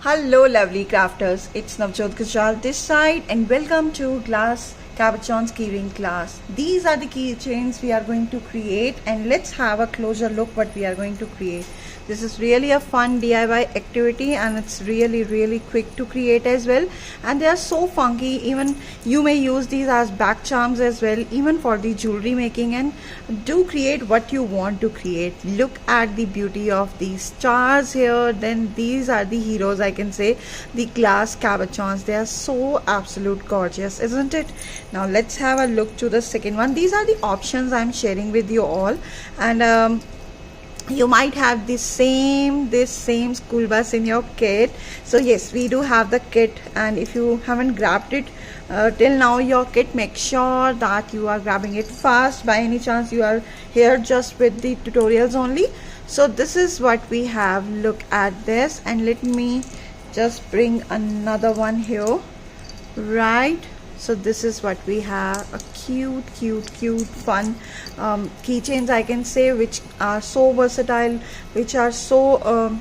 Hello lovely crafters, it's Navjot Gujral this side and welcome to Glass Cabochons Keyring class. These are the keychains we are going to create and let's have a closer look what we are going to create. This is really a fun DIY activity and it's really quick to create as well, and they are so funky. Even you may use these as back charms as well, even for the jewelry making, and do create what you want to create. Look at the beauty of these stars here. Then these are the heroes, I can say, the glass cabochons. They are so absolute gorgeous, isn't it? Now let's have a look to the second one. These are the options I'm sharing with you all, and you might have this same school bus in your kit. So yes, we do have the kit, and if you haven't grabbed it till now your kit, make sure that you are grabbing it fast. By any chance you are here just with the tutorials only. So this is what we have. Look at this, and let me just bring another one here, right? So this is what we have, a cute fun keychains, I can say, which are so versatile, which are so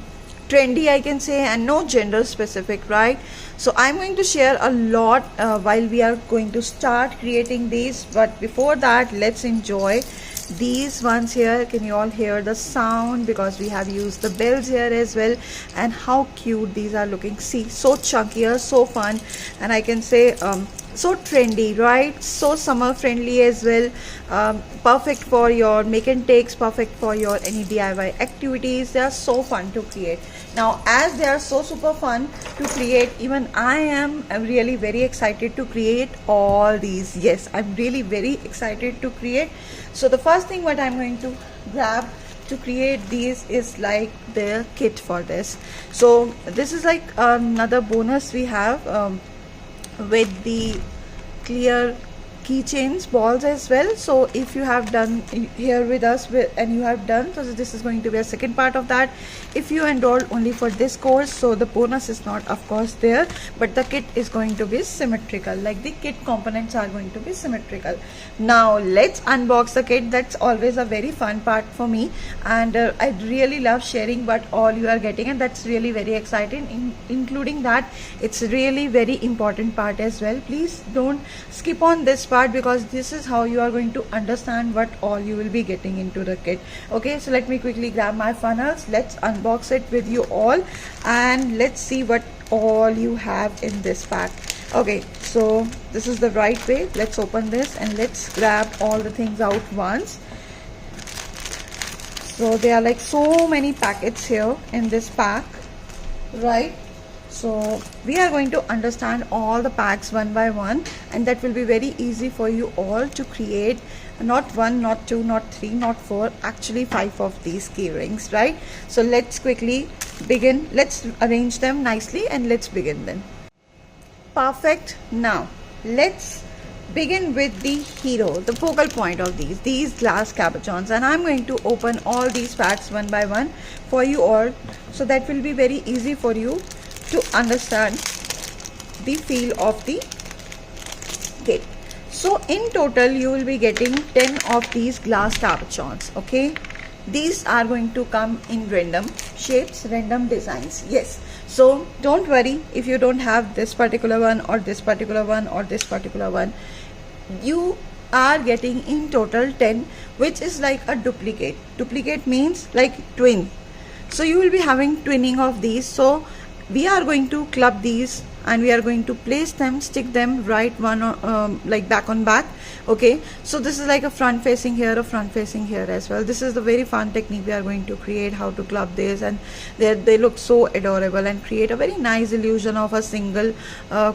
trendy, I can say, and no gender specific, right? So I'm going to share a lot while we are going to start creating these, but before that let's enjoy these ones here. Can you all hear the sound? Because we have used the bells here as well, and how cute these are looking. See, so chunkier, so fun, and I can say so trendy, right? So summer friendly as well. Perfect for your make and takes, perfect for your any DIY activities. They are so fun to create. Now as they are so super fun to create, even I am really very excited to create all these. Yes, I'm really very excited to create. So the first thing what I'm going to grab to create these is like the kit for this. So this is like another bonus we have with the clear keychains balls as well. So if you have done here with us and you have done, so this is going to be a second part of that. If you enroll only for this course, so the bonus is not of course there, but the kit is going to be symmetrical, like the kit components are going to be symmetrical. Now let's unbox the kit. That's always a very fun part for me, and I really love sharing what all you are getting, and that's really very exciting. Including that, it's really very important part as well. Please don't skip on this part, because this is how you are going to understand what all you will be getting into the kit. Okay, so let me quickly grab my funnels. Let's unbox it with you all, and let's see what all you have in this pack. Okay, so this is the right way. Let's open this and let's grab all the things out once. So there are like so many packets here in this pack, right? So we are going to understand all the packs one by one, and that will be very easy for you all to create not one, not two, not three, not four, actually 5 of these key rings, right? So let's quickly begin. Let's arrange them nicely and let's begin then. Perfect. Now let's begin with the hero, the focal point of these glass cabochons, and I'm going to open all these packs one by one for you all, so that will be very easy for you to understand the feel of the kit. So in total you will be getting 10 of these glass cabochons. Okay, these are going to come in random shapes, random designs. Yes, so don't worry if you don't have this particular one or this particular one or this particular one. You are getting in total 10, which is like a duplicate. Duplicate means like twin. So you will be having twinning of these. So we are going to club these and we are going to place them, stick them right one like back on back. Okay, so this is like a front facing here, a front facing here as well. This is the very fun technique we are going to create, how to club this, and they look so adorable and create a very nice illusion of a single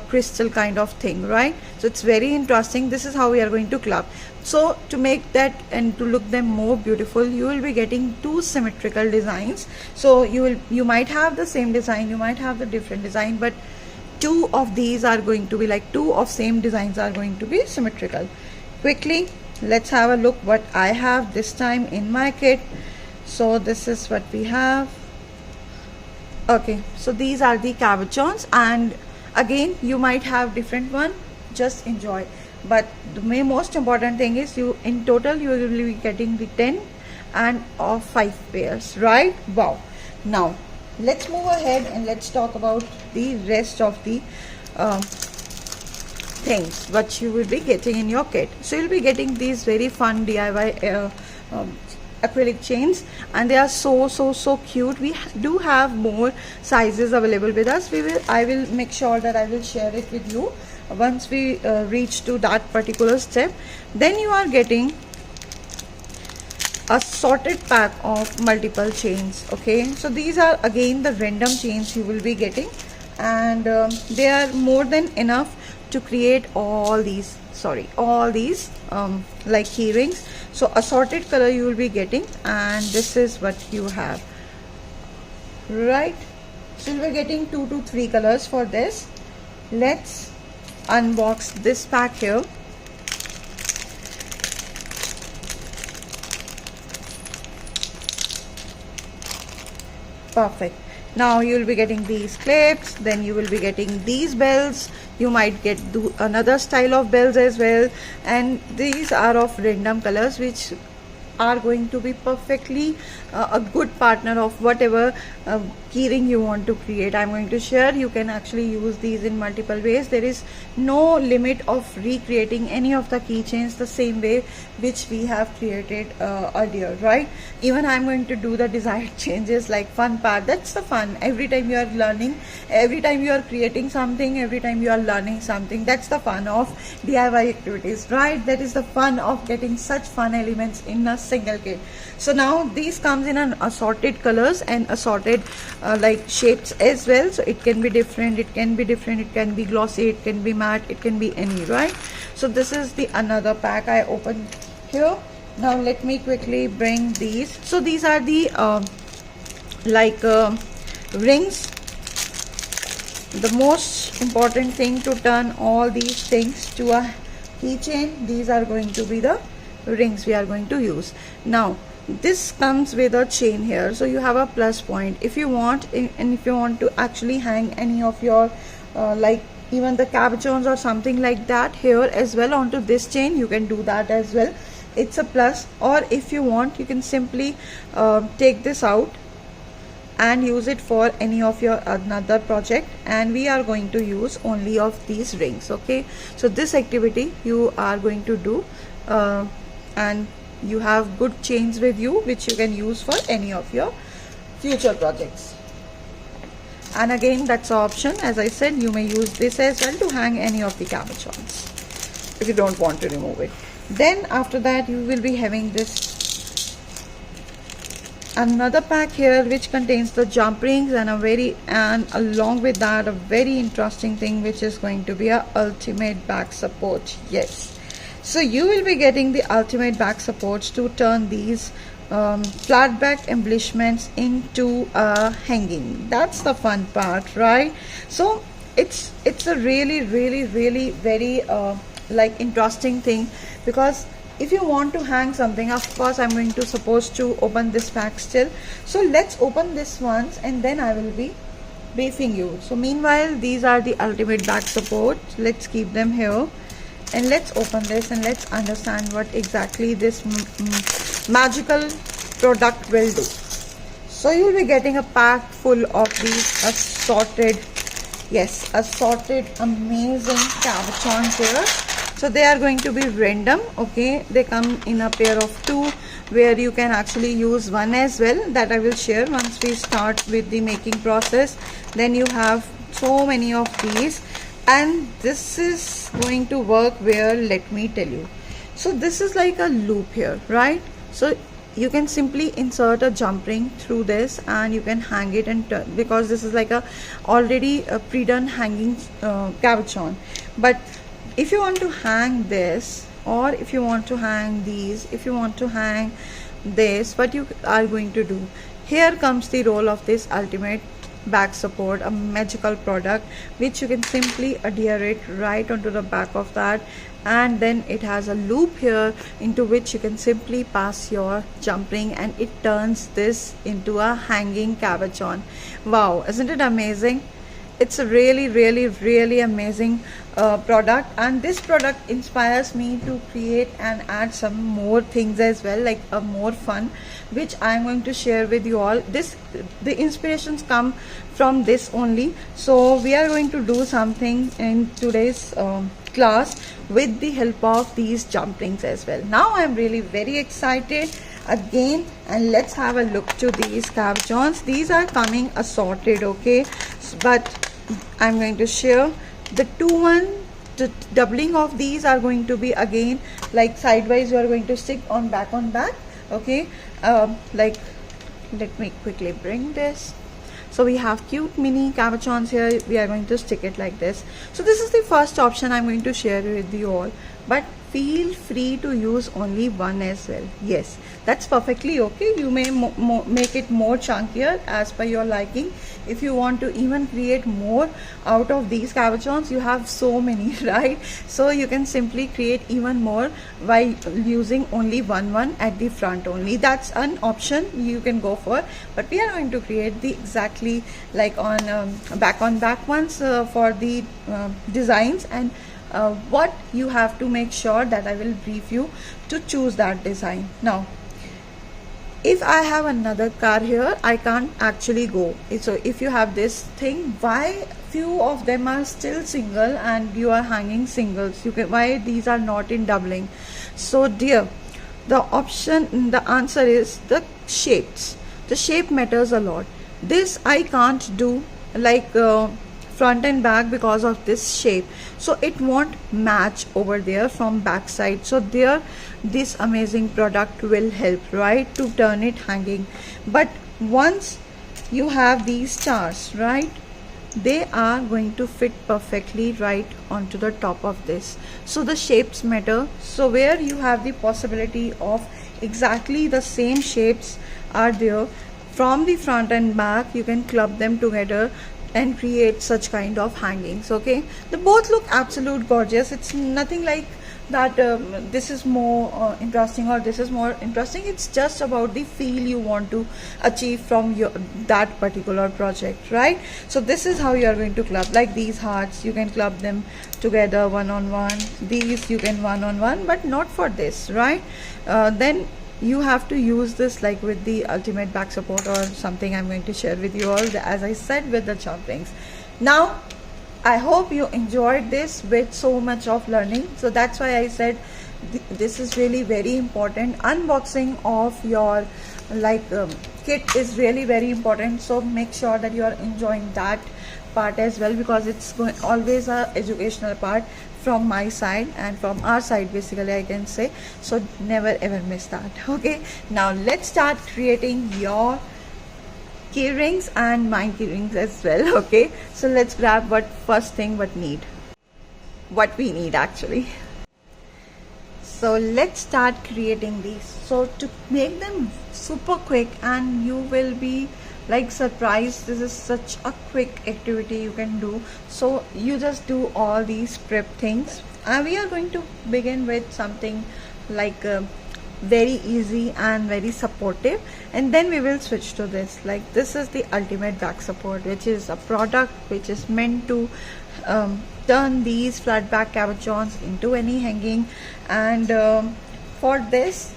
crystal kind of thing, right? So it's very interesting. This is how we are going to club. So to make that and to look them more beautiful, you will be getting 2 symmetrical designs. So you might have the same design, you might have the different design, but 2 of these are going to be like 2 of same designs are going to be symmetrical. Quickly let's have a look what I have this time in my kit. So this is what we have. Okay, so these are the cabochons, and again you might have different one, just enjoy. But the most important thing is you in total you will be getting the 10 and of 5 pairs, right? Wow. Now let's move ahead and let's talk about the rest of the things what you will be getting in your kit. So you'll be getting these very fun DIY acrylic chains, and they are so cute. We do have more sizes available with us. I will make sure that I will share it with you once we reach to that particular step. Then you are getting a sorted pack of multiple chains. Okay, so these are again the random chains you will be getting, and they are more than enough to create all these like key rings. So assorted color you will be getting, and this is what you have, right? So you'll be getting 2 to 3 colors for this. Let's unbox this pack here. Perfect. Now you will be getting these clips, then you will be getting these bells. You might get another style of bells as well, and these are of random colors which are going to be perfectly a good partner of whatever keyring you want to create. I'm going to share, you can actually use these in multiple ways. There is no limit of recreating any of the keychains the same way which we have created earlier, right? Even I'm going to do the desired changes, like fun part. That's the fun. Every time you are learning, every time you are creating something, every time you are learning something, that's the fun of DIY activities, right? That is the fun of getting such fun elements in a single kit. So now these comes in an assorted colors and assorted like shapes as well. So it can be different, it can be glossy, it can be matte, it can be any, right? So this is the another pack I opened here. Now let me quickly bring these. So these are the rings. The most important thing to turn all these things to a keychain, these are going to be the rings we are going to use. Now this comes with a chain here, so you have a plus point if you want, and if you want to actually hang any of your like even the cabochons or something like that here as well onto this chain, you can do that as well. It's a plus. Or if you want, you can simply take this out and use it for any of your another project, and we are going to use only of these rings. Okay, so this activity you are going to do, and you have good chains with you which you can use for any of your future projects. And again, that's an option. As I said, you may use this as well to hang any of the cabochons if you don't want to remove it. Then after that, you will be having this another pack here which contains the jump rings, and along with that a very interesting thing which is going to be a ultimate back support. Yes, so you will be getting the ultimate back supports to turn these flat back embellishments into hanging. That's the fun part, right? So it's a really very like interesting thing, because if you want to hang something, of course I'm going to suppose to open this pack still. So let's open this once and then I will be briefing you. So meanwhile, these are the ultimate back support. Let's keep them here and let's open this and let's understand what exactly this magical product will do. So you'll be getting a pack full of these assorted amazing cabochons here. So they are going to be random. Okay, they come in a pair of 2, where you can actually use one as well, that I will share once we start with the making process. Then you have so many of these, and this is going to work where, let me tell you. So this is like a loop here, right? So you can simply insert a jump ring through this and you can hang it and turn, because this is like a already pre-done hanging cabochon. But if you want to hang this, or if you want to hang these, if you want to hang this, what you are going to do, here comes the role of this ultimate back support, a magical product which you can simply adhere it right onto the back of that, and then it has a loop here into which you can simply pass your jump ring and it turns this into a hanging cabochon. Wow, isn't it amazing? it's a really amazing product, and this product inspires me to create and add some more things as well, like a more fun, which I'm going to share with you all. The inspirations come from this only. So we are going to do something in today's class with the help of these jump rings as well. Now I'm really very excited again, and let's have a look to these cabochons. These are coming assorted, okay, but I'm going to share the the doubling of these are going to be again like sidewise. You are going to stick on back, okay. Like, let me quickly bring this. So we have cute mini cabochons here. We are going to stick it like this. So this is the first option I'm going to share with you all, but feel free to use only one as well. Yes, that's perfectly okay. You may make it more chunkier as per your liking. If you want to even create more out of these cabochons, you have so many, right? So you can simply create even more by using only one at the front only. That's an option you can go for, but we are going to create the exactly like on back ones for the designs, and what you have to make sure that I will brief you to choose that design. Now, if I have another car here, I can't actually go. So if you have this thing, why few of them are still single and you are hanging singles? Why these are not in doubling? So dear, the answer is the shapes. The shape matters a lot. This I can't do like front and back because of this shape, so it won't match over there from back side. So there, this amazing product will help, right, to turn it hanging. But once you have these stars, right, they are going to fit perfectly right onto the top of this. So the shapes matter. So where you have the possibility of exactly the same shapes are there from the front and back, you can club them together and create such kind of hangings, okay. They both look absolute gorgeous. It's nothing like that this is more interesting or this is more interesting. It's just about the feel you want to achieve from that particular project, right? So this is how you are going to club. Like these hearts, you can club them together one on one. These you can one on one, but not for this, right? Then you have to use this like with the ultimate back support or something I'm going to share with you all, as I said, with the jump rings. Now I hope you enjoyed this with so much of learning. So that's why I said this is really very important. Unboxing of your kit is really very important, so make sure that you are enjoying that part as well, because it's always a educational part from my side and from our side, basically, I can say. So never ever miss that, okay. Now let's start creating your key rings and my key rings as well, okay. So let's grab what we need actually. So let's start creating these. So to make them super quick, and you will be like surprised, this is such a quick activity you can do. So you just do all these prep things, and we are going to begin with something like very easy and very supportive, and then we will switch to this. Like this is the ultimate back support, which is a product which is meant to turn these flat back cabochons into any hanging. And for this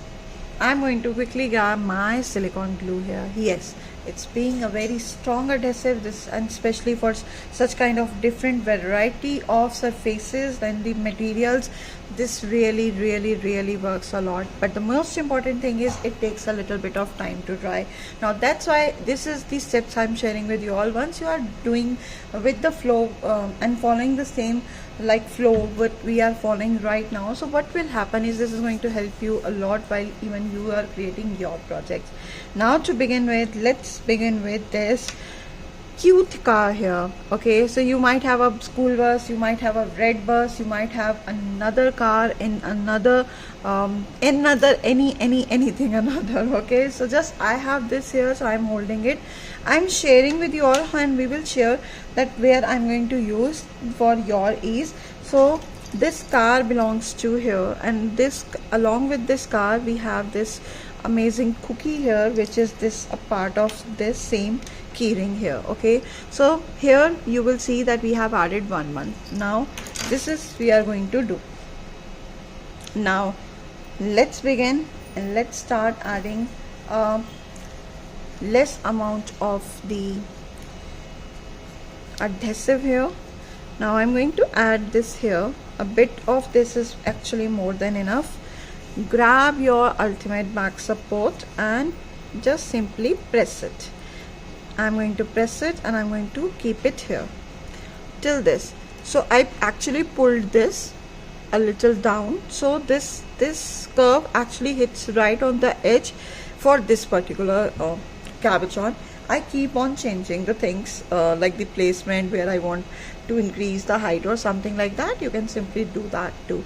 I'm going to quickly grab my silicone glue here. Yes, it's being a very strong adhesive, this, and especially for such kind of different variety of surfaces and the materials, this really works a lot. But the most important thing is it takes a little bit of time to dry. Now that's why this is the steps I'm sharing with you all. Once you are doing with the flow and following the same like flow what we are following right now, so what will happen is this is going to help you a lot while even you are creating your projects. Now to begin with, let's begin with this cute car here, okay. So you might have a school bus, you might have a red bus, you might have another car in another anything another, okay. So just I have this here, so I'm holding it, I'm sharing with you all, and we will share that where I'm going to use for your ease. So this car belongs to here, and this, along with this car, we have this amazing cookie here, which is this a part of this same keyring here. Okay, so here you will see that we have added 1 month. Now this is we are going to do. Now let's begin and let's start adding less amount of the adhesive here. Now I'm going to add this here. A bit of this is actually more than enough. Grab your ultimate back support and just simply press it. I'm going to press it and I'm going to keep it here till this. So I actually pulled this a little down, so this curve actually hits right on the edge for this particular cabochon. I keep on changing the things like the placement where I want to increase the height or something like that. You can simply do that too.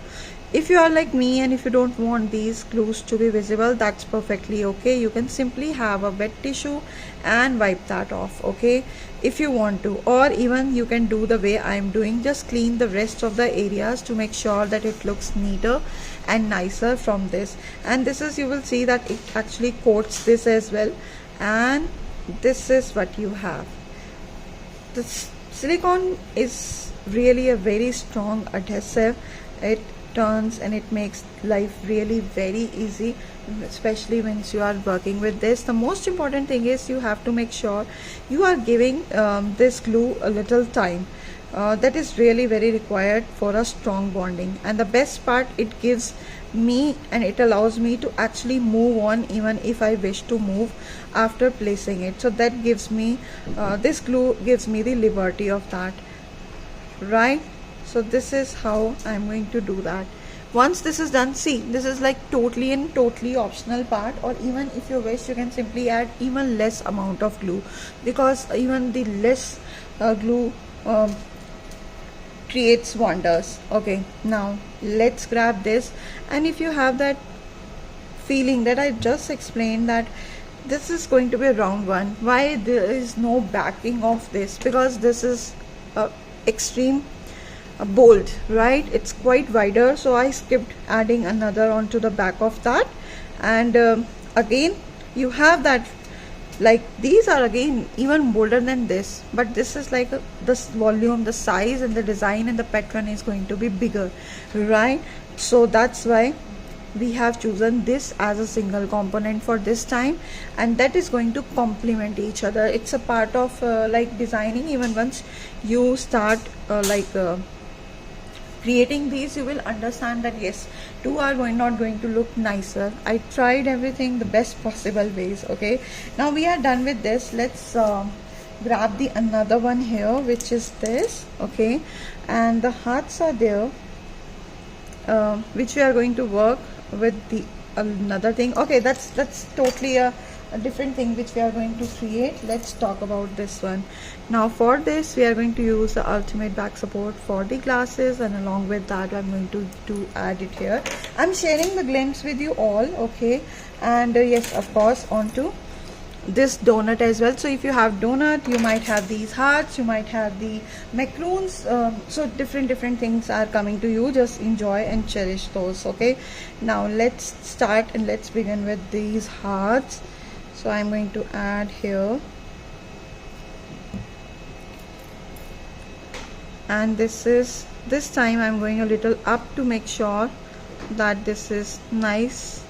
If you are like me and if you don't want these glues to be visible, that's perfectly okay. You can simply have a wet tissue and wipe that off, okay, if you want to, or even you can do the way I'm doing. Just clean the rest of the areas to make sure that it looks neater and nicer from this. And this is, you will see that it actually coats this as well, and this is what you have. This silicone is really a very strong adhesive. It turns and it makes life really very easy, especially once you are working with this. The most important thing is you have to make sure you are giving this glue a little time. That is really very required for a strong bonding. And the best part, it gives me and it allows me to actually move on even if I wish to move after placing it. So that gives me this glue gives me the liberty of that, right? So this is how I'm going to do that. Once this is done, see, this is like totally optional part, or even if you wish you can simply add even less amount of glue, because even the less glue creates wonders. Okay, now let's grab this, and if you have that feeling that I just explained, that this is going to be a round one, why there is no backing of this? Because this is extreme bold, right? It's quite wider, so I skipped adding another onto the back of that. And again you have that, like these are again even bolder than this, but this is like this volume, the size and the design and the pattern is going to be bigger, right? So that's why we have chosen this as a single component for this time, and that is going to complement each other. It's a part of like designing. Even once you start creating these, you will understand that yes, two are not going to look nicer. I tried everything the best possible ways. Okay, now we are done with this. Let's grab the another one here, which is this. Okay, and the hearts are there, which we are going to work with the another thing. Okay, that's totally a different thing which we are going to create. Let's talk about this one. Now for this, we are going to use the ultimate back support for the glasses, and along with that I'm going to add it here. I'm sharing the glimpse with you all, okay? And yes, of course, onto this donut as well. So if you have donut, you might have these hearts, you might have the macaroons, so different things are coming to you. Just enjoy and cherish those. Okay, now let's start and let's begin with these hearts. So I'm going to add here, and this time I'm going a little up to make sure that this is nice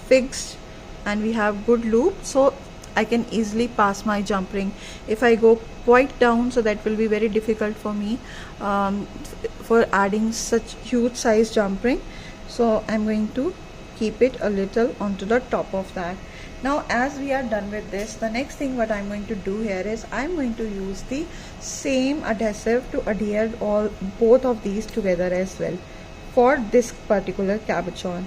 fixed and we have good loop, so I can easily pass my jump ring. If I go quite down, so that will be very difficult for me for adding such huge size jump ring. So I'm going to keep it a little onto the top of that. Now as we are done with this, the next thing what I'm going to do here is I'm going to use the same adhesive to adhere both of these together as well for this particular cabochon.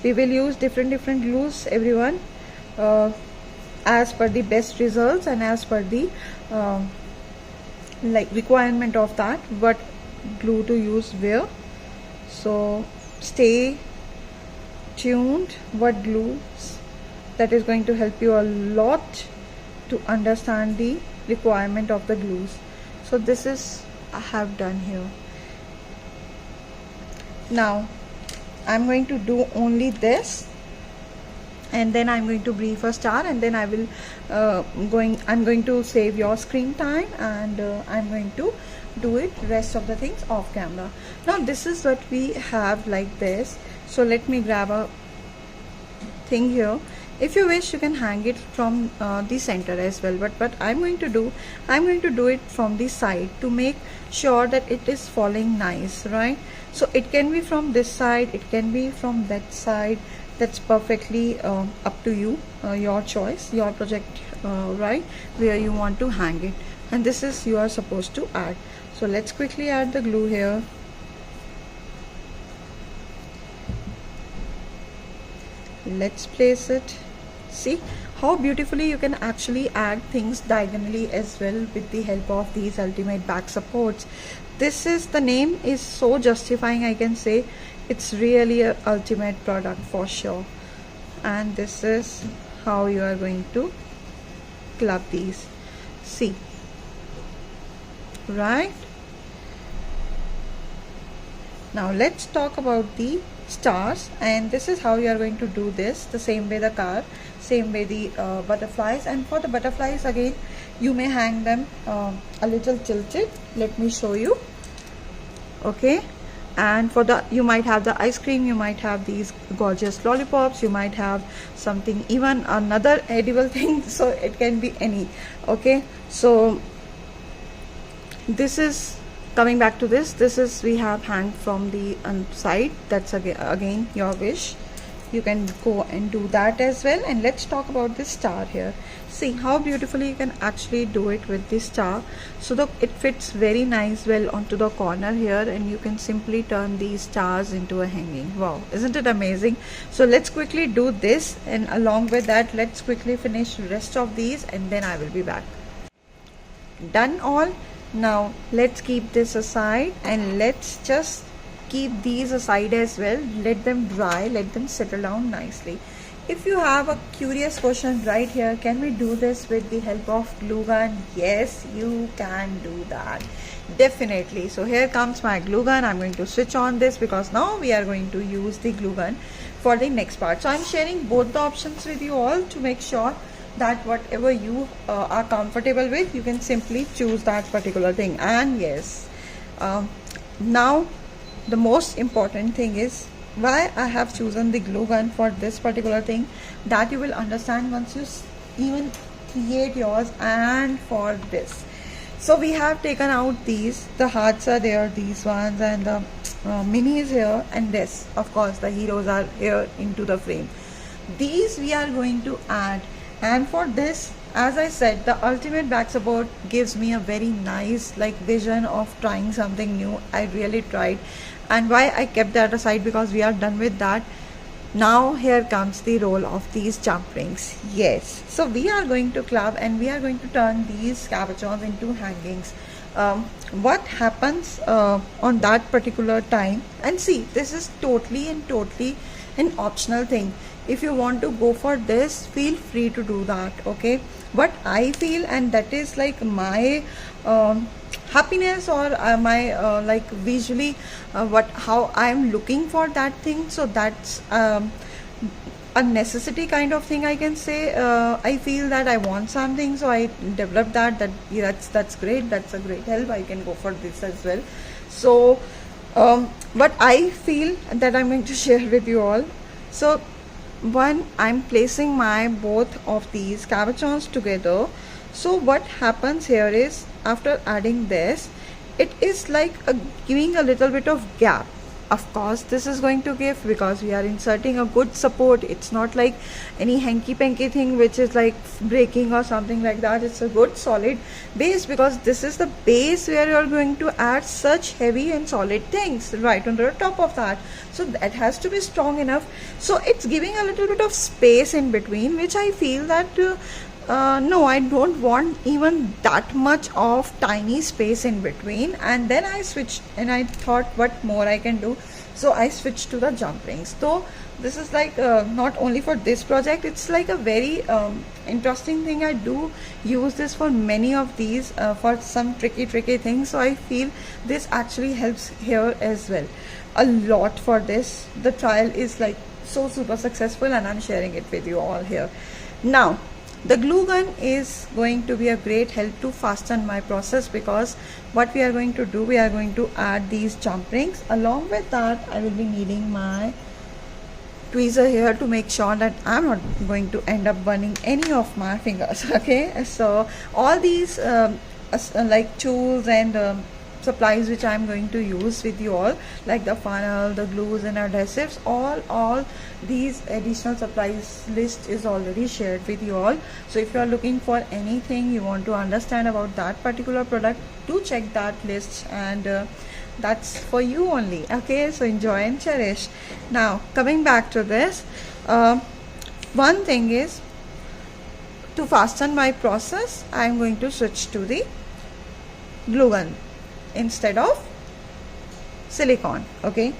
We will use different glues, everyone, as per the best results and as per the like requirement of that, what glue to use where. So stay tuned, what glues, that is going to help you a lot to understand the requirement of the glues. So this is I have done here. Now I'm going to do only this, and then I'm going to brief a star, and then I will I'm going to save your screen time, and I'm going to do it rest of the things off camera. Now this is what we have like this. So let me grab a thing here. If you wish, you can hang it from the center as well, but what I'm going to do it from the side to make sure that it is falling nice, right? So it can be from this side, it can be from that side. That's perfectly up to you, your choice, your project, right, where you want to hang it. And this is you are supposed to add. So let's quickly add the glue here. Let's place it. See how beautifully you can actually add things diagonally as well with the help of these ultimate back supports. This is, the name is so justifying, I can say. It's really a ultimate product for sure. And this is how you are going to club these. See, right? Now let's talk about the stars, and this is how you are going to do this. The same way the car, same way the butterflies. And for the butterflies, again, you may hang them a little tilted. Let me show you. Okay, and for the, you might have the ice cream, you might have these gorgeous lollipops, you might have something, even another edible thing, so it can be any. Okay, so this is coming back to this is we have hang from the side. That's again your wish, you can go and do that as well. And let's talk about this star here. See how beautifully you can actually do it with this star. So it fits very nice well onto the corner here, and you can simply turn these stars into a hanging. Wow, isn't it amazing? So let's quickly do this, and along with that, let's quickly finish the rest of these, and then I will be back. Done all. Now let's keep this aside, and let's just keep these aside as well. Let them dry, let them settle down nicely. If you have a curious question right here, can we do this with the help of glue gun? Yes, you can do that, definitely. So here comes my glue gun. I'm going to switch on this because now we are going to use the glue gun for the next part. So I'm sharing both the options with you all to make sure that whatever you are comfortable with, you can simply choose that particular thing. And yes, now the most important thing is why I have chosen the glue gun for this particular thing, that you will understand once you even create yours. And for this, so we have taken out these, the hearts are there, these ones, and the minis here, and this, of course, the heroes are here into the frame. These we are going to add. And for this, as I said, the ultimate back support gives me a very nice vision of trying something new. I really tried, and why I kept that aside, because we are done with that. Now here comes the role of these jump rings. Yes, so we are going to club, and we are going to turn these cabochons into hangings. What happens on that particular time, and see, this is totally an optional thing. If you want to go for this, feel free to do that. Okay, what I feel, and that is like my happiness, or my visually how I'm looking for that thing. So that's a necessity kind of thing, I can say. I feel that I want something, so I developed that. That's great. That's a great help. I can go for this as well. So what I feel that I'm going to share with you all. So when I'm placing my both of these cabochons together, so what happens here is, after adding this, it is like giving a little bit of gap. Of course, this is going to give, because we are inserting a good support. It's not like any hanky-panky thing which is like breaking or something like that. It's a good solid base, because this is the base where you are going to add such heavy and solid things right on the top of that. So that has to be strong enough. So it's giving a little bit of space in between, which I feel that no, I don't want even that much of tiny space in between. And then I switched, and I thought what more I can do, so I switched to the jump rings. So this is like not only for this project, it's like a very interesting thing. I do use this for many of these for some tricky things. So I feel this actually helps here as well a lot. For this, the trial is like so super successful, and I'm sharing it with you all here. Now the glue gun is going to be a great help to fasten my process, because what we are going to do, we are going to add these jump rings. Along with that, I will be needing my tweezer here to make sure that I'm not going to end up burning any of my fingers. Okay, so all these like tools and supplies which I'm going to use with you all, like the funnel, the glues and adhesives, all these additional supplies list is already shared with you all. So if you are looking for anything, you want to understand about that particular product, do check that list, and that's for you only. Okay, so enjoy and cherish. Now coming back to this, one thing is, to fasten my process, I'm going to switch to the glue gun instead of silicone. Okay,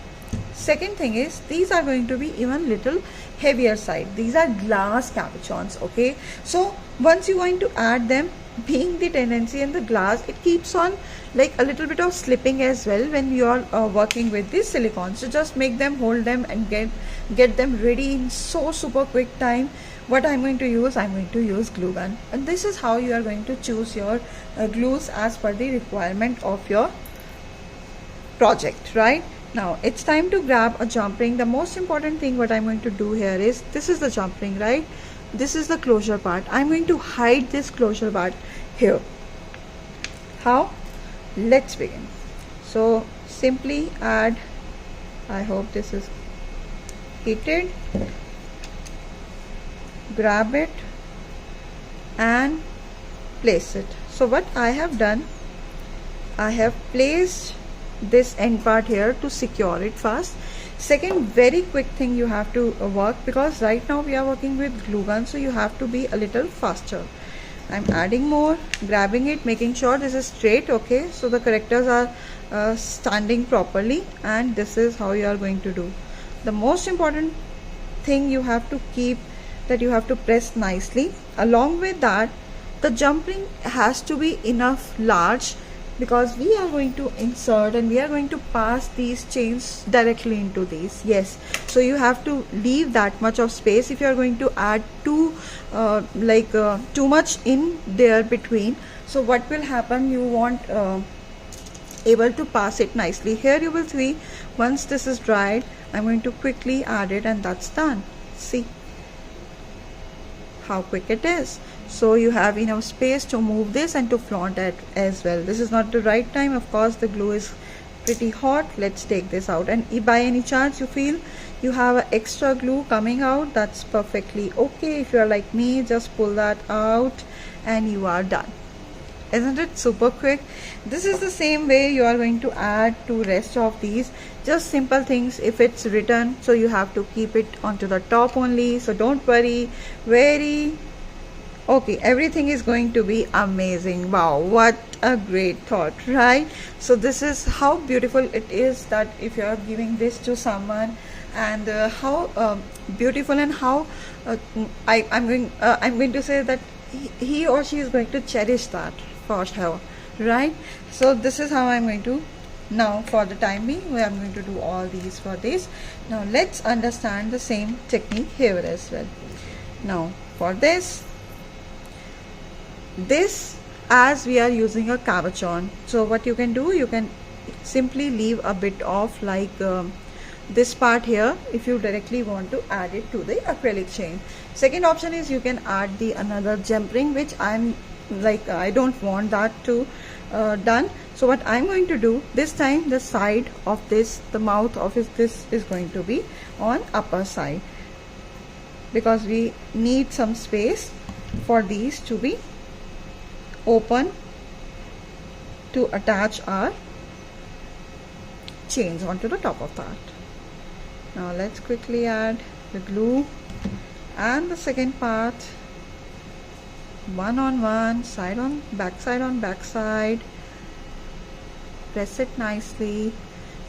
second thing is, these are going to be even little heavier side. These are glass cabochons. Okay, so once you're going to add them, being the tendency in the glass, it keeps on like a little bit of slipping as well when you are working with this silicone. So just make them, hold them, and get them ready in so super quick time. What I'm going to use, I'm going to use glue gun, and this is how you are going to choose your glues as per the requirement of your project. Right now it's time to grab a jump ring. The most important thing what I'm going to do here is, this is the jump ring, right? This is the closure part. I'm going to hide this closure part here. How? Let's begin. So simply add, I hope this is heated, grab it and place it. So what I have done, I have placed this end part here to secure it first. Second very quick thing you have to work, because right now we are working with glue gun, so you have to be a little faster. I'm adding more, grabbing it, making sure this is straight. Okay, so the characters are standing properly, and this is how you are going to do. The most important thing you have to keep, that you have to press nicely. Along with that, the jump ring has to be enough large, because we are going to insert and we are going to pass these chains directly into these. Yes, so you have to leave that much of space. If you are going to add too much in there between, so what will happen, you won't able to pass it nicely. Here you will see, once this is dried, I'm going to quickly add it, and that's done. See how quick it is. So you have enough space to move this and to flaunt it as well. This is not the right time, of course, the glue is pretty hot. Let's take this out, and if by any chance you feel you have an extra glue coming out, that's perfectly okay. If you are like me, just pull that out and you are done. Isn't it super quick? This is the same way you are going to add to rest of these, just simple things. If it's written, so you have to keep it onto the top only, so don't worry. Very okay, everything is going to be amazing. Wow, what a great thought, right? So this is how beautiful it is, that if you are giving this to someone, and how beautiful, and how I'm going to say that he or she is going to cherish that for sure, right? So this is how I'm going to, now for the time being, I'm going to do all these for this. Now let's understand the same technique here as well. Now for this, as we are using a cabochon, so what you can do, you can simply leave a bit of like this part here if you directly want to add it to the acrylic chain. Second option is, you can add the another jump ring, which I'm like, I don't want that to done. So what I'm going to do this time, the side of this, the mouth of this is going to be on upper side, because we need some space for these to be open to attach our chains onto the top of that. Now let's quickly add the glue and the second part, one on one, side on back side. Press it nicely.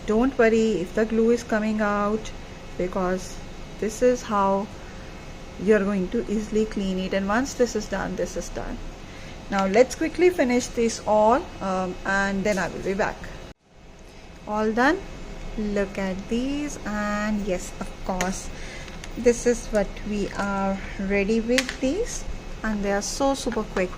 Don't worry if the glue is coming out, because this is how you're going to easily clean it, and once this is done, this is done. Now let's quickly finish this all and then I will be back. All done. Look at these, and yes, of course, this is what we are ready with these, and they are so super quick.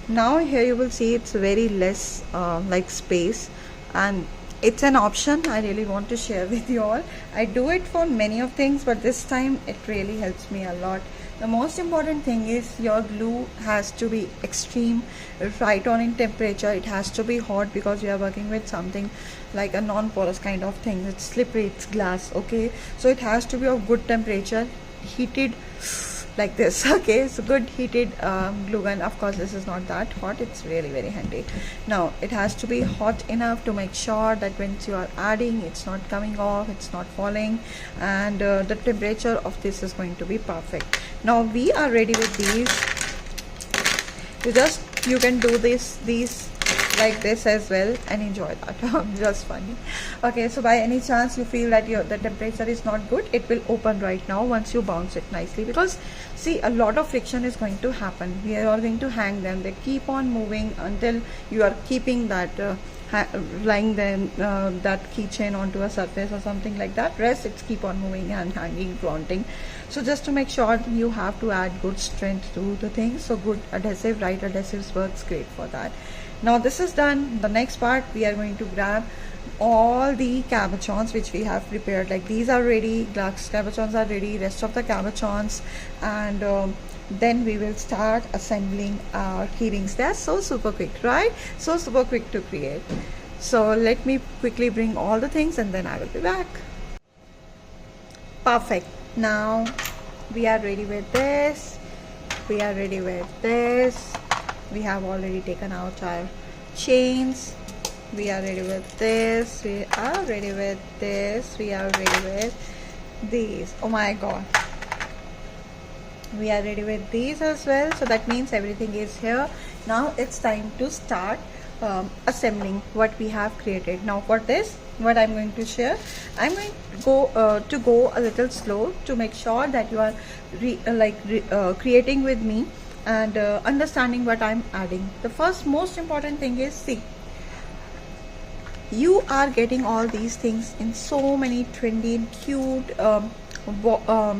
Now here you will see it's very less like space, and it's an option I really want to share with you all. I do it for many of things, but this time it really helps me a lot. The most important thing is your glue has to be extreme right on in temperature. It has to be hot because you are working with something like a non-porous kind of thing. It's slippery, it's glass, okay? So it has to be of good temperature, heated like this, okay? So good heated glue gun. Of course this is not that hot, it's really very handy. Now it has to be hot enough to make sure that when you are adding, it's not coming off, it's not falling, and the temperature of this is going to be perfect. Now we are ready with these. You can do these like this as well and enjoy that. Just funny. Okay, so by any chance you feel that the temperature is not good, it will open right now once you bounce it nicely, because see, a lot of friction is going to happen. We are going to hang them. They keep on moving until you are keeping that lying them that keychain onto a surface or something like that. Rest, it's keep on moving and hanging, flaunting. So just to make sure, you have to add good strength to the thing. So good adhesive, right adhesives works great for that. Now this is done. The next part, we are going to grab all the cabochons which we have prepared. Like these are ready, glass cabochons are ready, rest of the cabochons, and then we will start assembling our keyrings. They're so super quick, right? So super quick to create. So let me quickly bring all the things and then I will be back. Perfect. Now we are ready with this. We are ready with this. We have already taken out our chains. We are ready with this. We are ready with this. We are ready with these. Oh my god. We are ready with these as well. So that means everything is here. Now it's time to start assembling what we have created. Now for this, what I'm going to share, I'm going to go a little slow to make sure that you are creating with me and understanding what I'm adding. The first most important thing is, see, you are getting all these things in so many trendy and cute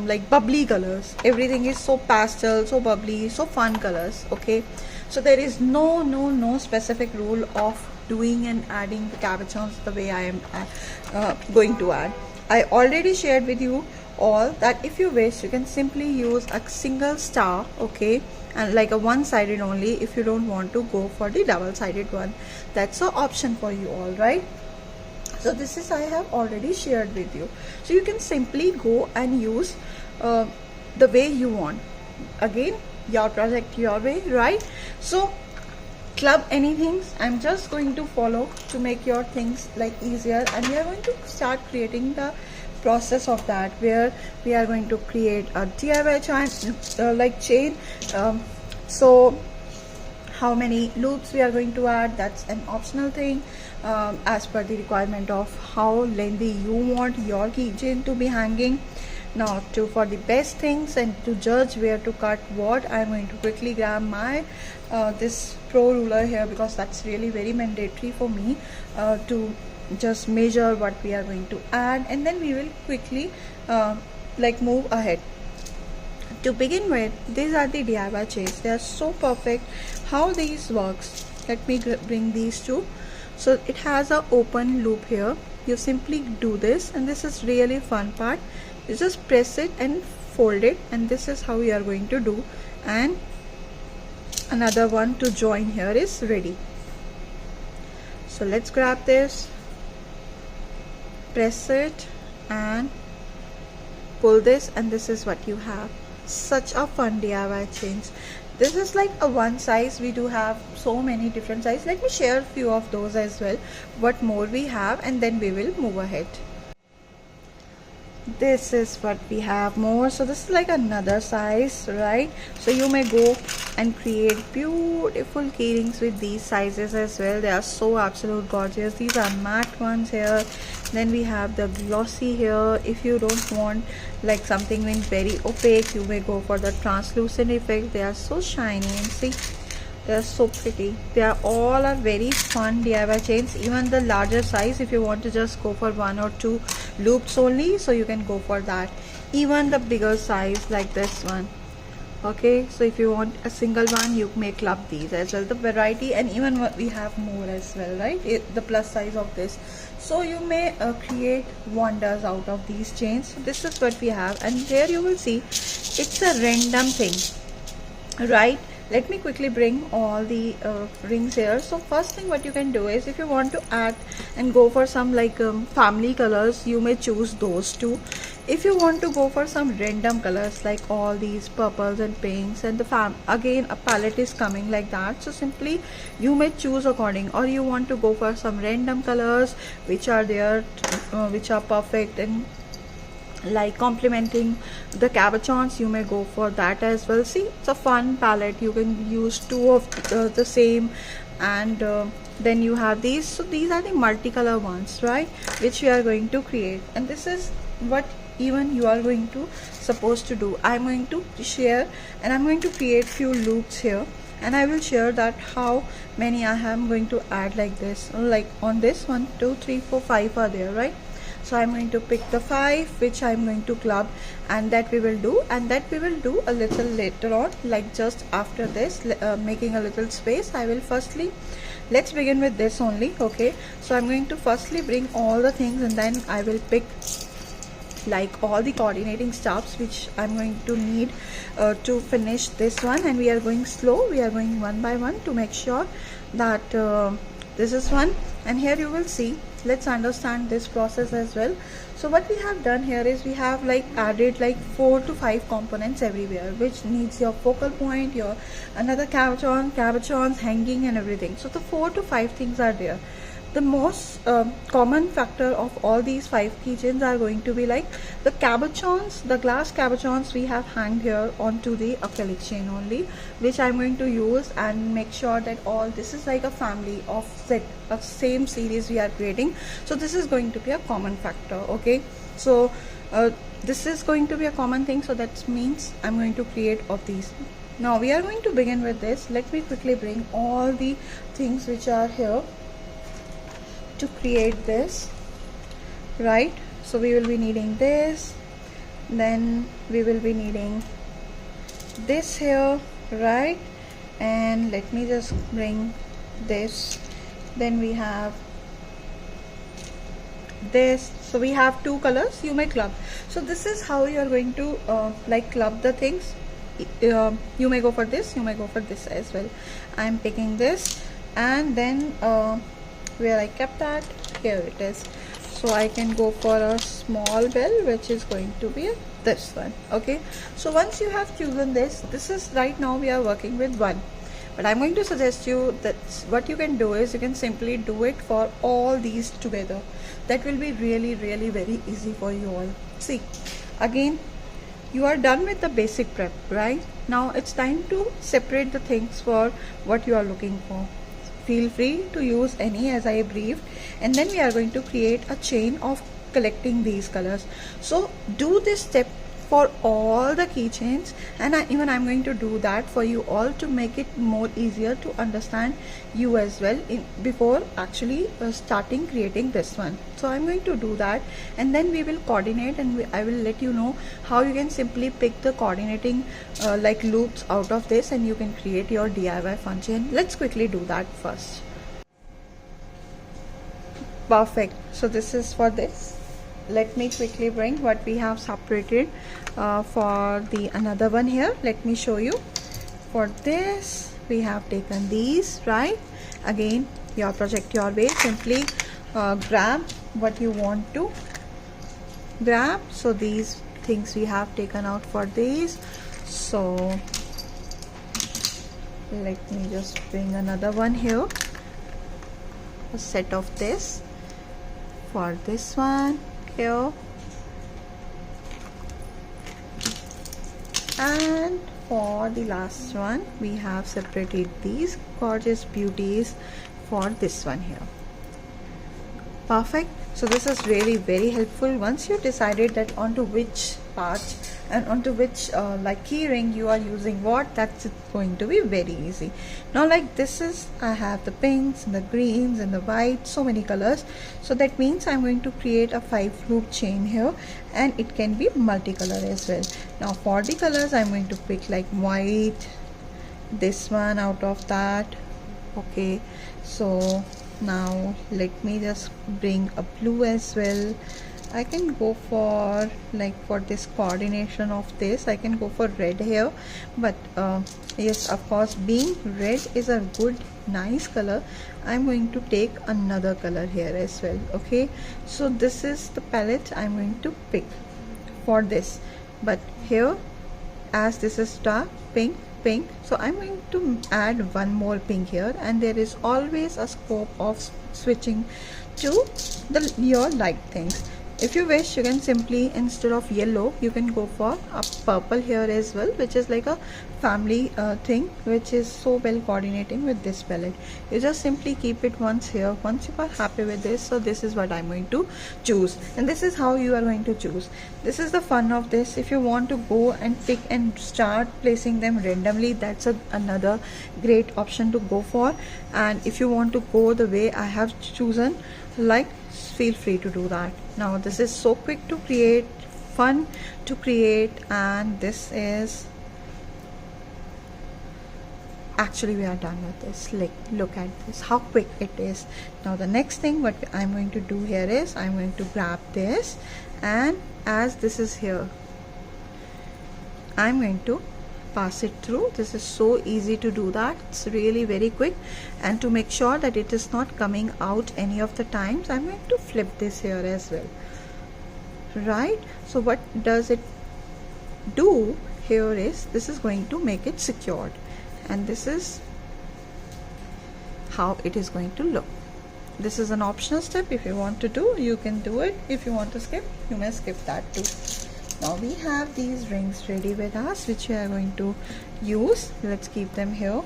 like bubbly colors. Everything is so pastel, so bubbly, so fun colors, okay? So there is no specific rule of doing and adding the cabochons the way I am going to add. I already shared with you all that if you wish, you can simply use a single star, okay, and like a one-sided only, if you don't want to go for the double-sided one. That's an option for you all, right? So this is I have already shared with you. So you can simply go and use the way you want. Again, your project, your way, right? So club anything, I'm just going to follow to make your things like easier, and we are going to start creating the process of that, where we are going to create a DIY chain. So how many loops we are going to add, that's an optional thing, as per the requirement of how lengthy you want your keychain to be hanging. Now for the best things and to judge where to cut what, I'm going to quickly grab my this pro ruler here, because that's really very mandatory for me to just measure what we are going to add, and then we will quickly move ahead. To begin with, these are the DIY chains. They are so perfect. How these works, let me bring these two. So it has a open loop here. You simply do this, and this is really fun part. You just press it and fold it, and this is how we are going to do. And another one to join here is ready. So let's grab this, press it and pull this, and this is what you have. Such a fun DIY chains. This is like a one size. We do have so many different sizes. Let me share a few of those as well, what more we have, and then we will move ahead. This is what we have more. So this is like another size, right? So you may go and create beautiful keyrings with these sizes as well. They are so absolute gorgeous. These are matte ones here. Then we have the glossy here. If you don't want like something very opaque, you may go for the translucent effect. They are so shiny, and see They're so pretty. They are all are very fun DIY chains. Even the larger size, if you want to just go for 1 or 2 loops only, so you can go for that. Even the bigger size like this one. Okay, so if you want a single one, you may club these as well. The variety, and even we have more as well, right? The plus size of this. So you may create wonders out of these chains. So this is what we have, and here you will see it's a random thing, right? Let me quickly bring all the rings here. So first thing what you can do is, if you want to add and go for some like family colors, you may choose those two. If you want to go for some random colors like all these purples and pinks, and the again a palette is coming like that, so simply you may choose according. Or you want to go for some random colors which are there, which are perfect and like complementing the cabochons, you may go for that as well. See, it's a fun palette. You can use 2 of the same, and then you have these. So these are the multicolor ones, right, which we are going to create, and this is what even you are going to supposed to do. I'm going to share, and I'm going to create few loops here, and I will share that how many I am going to add like this. Like on this 1 2 3 4 5 are there, right? So I'm going to pick the 5 which I'm going to club, and that we will do, and that we will do a little later on, like just after this, making a little space. I will firstly, let's begin with this only. Okay, so I'm going to firstly bring all the things, and then I will pick like all the coordinating stuffs which I'm going to need to finish this one. And we are going slow, we are going one by one to make sure that this is one. And here you will see, let's understand this process as well. So what we have done here is we have like added like 4 to 5 components everywhere, which needs your focal point, your another cabochons hanging and everything. So the 4 to 5 things are there. The most common factor of all these 5 keychains are going to be like the cabochons, the glass cabochons we have hanged here onto the acrylic chain only, which I'm going to use and make sure that all this is like a family of set of same series we are creating. So this is going to be a common factor. Okay, so this is going to be a common thing, so that means I'm going to create of these. Now we are going to begin with this. Let me quickly bring all the things which are here to create this, right? So we will be needing this, then we will be needing this here, right? And let me just bring this, then we have this. So we have 2 colors, you may club. So this is how you are going to like club the things. You may go for this, you may go for this as well. I'm picking this, and then where I kept that, here it is. So I can go for a small bell, which is going to be this one. Okay, so once you have chosen this, this is right now we are working with 1, but I'm going to suggest you that what you can do is you can simply do it for all these together. That will be really very easy for you all. See, again you are done with the basic prep, right? Now it's time to separate the things for what you are looking for. Feel free to use any as I briefed, and then we are going to create a chain of collecting these colors. So do this step for all the keychains, and I'm going to do that for you all to make it more easier to understand you as well before actually starting creating this one. So I'm going to do that, and then we will coordinate, and I will let you know how you can simply pick the coordinating like loops out of this, and you can create your DIY fun chain. Let's quickly do that first. Perfect. So this is for this. Let me quickly bring what we have separated for the another one here. Let me show you. For this we have taken these, right? Again, your project your way, simply grab what you want to grab. So these things we have taken out for these. So let me just bring another one here, a set of this for this one here, and for the last one we have separated these gorgeous beauties for this one here. Perfect. So this is really very helpful. Once you decided that onto which parts and onto which like keyring you are using what, that's going to be very easy. Now like this is, I have the pinks and the greens and the white, so many colors. So that means I'm going to create a 5 loop chain here, and it can be multicolor as well. Now for the colors I'm going to pick like white, this one out of that. Okay, so now let me just bring a blue as well. I can go for like, for this coordination of this, I can go for red here, but yes, of course, being red is a good nice color, I'm going to take another color here as well. Okay, so this is the palette I'm going to pick for this, but here, as this is dark pink, so I'm going to add one more pink here, and there is always a scope of switching to your light things. If you wish, you can simply, instead of yellow, you can go for a purple here as well, which is like a family thing, which is so well coordinating with this palette. You just simply keep it once here. Once you are happy with this, so this is what I'm going to choose, and this is how you are going to choose. This is the fun of this. If you want to go and pick and start placing them randomly, that's another great option to go for. And if you want to go the way I have chosen, like, feel free to do that. Now this is so quick to create, fun to create, and this is actually, we are done with this. Like, look at this, how quick it is. Now the next thing what I'm going to do here is I'm going to grab this, and as this is here, I'm going to pass it through. This is so easy to do that. It's really very quick, and to make sure that it is not coming out any of the times, I'm going to flip this here as well, right? So what does it do here is, this is going to make it secured, and this is how it is going to look. This is an optional step. If you want to do, you can do it. If you want to skip, you may skip that too. Now we have these rings ready with us, which we are going to use. Let's keep them here,